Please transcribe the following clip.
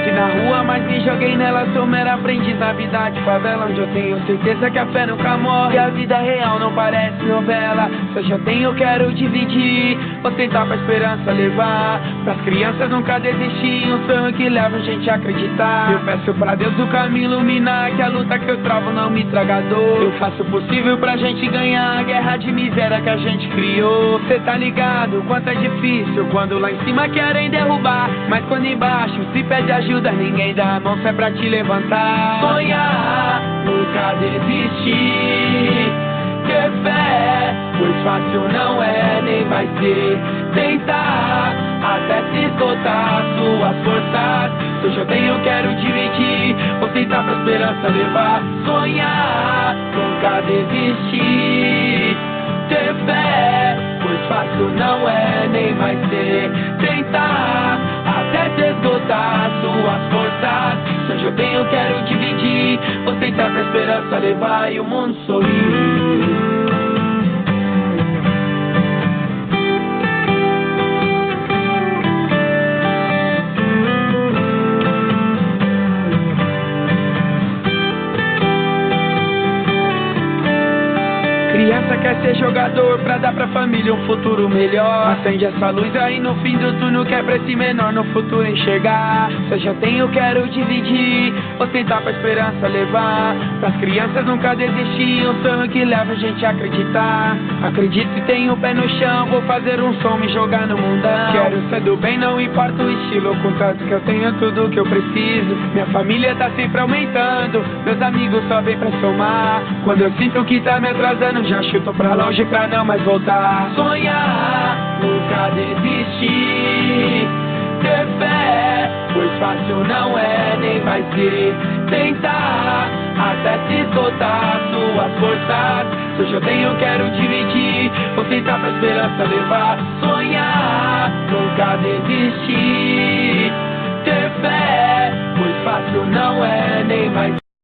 nasci na rua, mas me joguei nela. Sou mera aprendiz na vida de favela, onde eu tenho certeza que a fé nunca morre. E a vida real não parece novela. Se eu já tenho, quero dividir. Vou tentar pra esperança levar. Pras crianças nunca desistir. Um sonho que leva a gente a acreditar. Eu peço pra Deus o caminho iluminar. Que a luta que eu travo não me traga dor. Eu faço o possível pra gente ganhar a guerra de miséria que a gente criou. Cê tá ligado quanto é difícil quando lá em cima querem derrubar, mas quando embaixo se pede ajuda, ninguém dá a mão, só é pra te levantar. Sonhar, nunca desistir, ter fé, pois fácil não é, nem vai ser. Tentar, até se esgotar suas forças. Se hoje eu tenho, quero dividir. Vou tentar pra esperança levar. Sonhar, nunca desistir, ter fé, pois fácil não é, nem vai ser. Tentar, até se esgotar suas forças. Se hoje eu tenho, quero dividir. Vou tentar pra esperança levar e o mundo sorrir. Criança quer ser jogador pra dar pra família um futuro melhor. Acende essa luz aí no fim do túnel, que é pra esse menor no futuro enxergar. Se eu já tenho, quero dividir. Vou tentar pra esperança levar. Pras crianças nunca desistir. Um sonho que leva a gente a acreditar. Acredito e tenho o pé no chão. Vou fazer um som, me jogar no mundão. Quero ser do bem, não importa o estilo. Contanto que eu tenho tudo que eu preciso. Minha família tá sempre aumentando. Meus amigos só vêm pra somar. Quando eu sinto que tá me atrasando, já chuto pra longe pra não mais voltar. Sonhar, nunca desistir, ter fé, pois fácil não é, nem vai ser. Tentar, até se esgotar suas forças. Se hoje eu tenho, quero dividir. Vou tentar pra esperança levar. Sonhar, nunca desistir, ter fé, pois fácil não é, nem vai ser.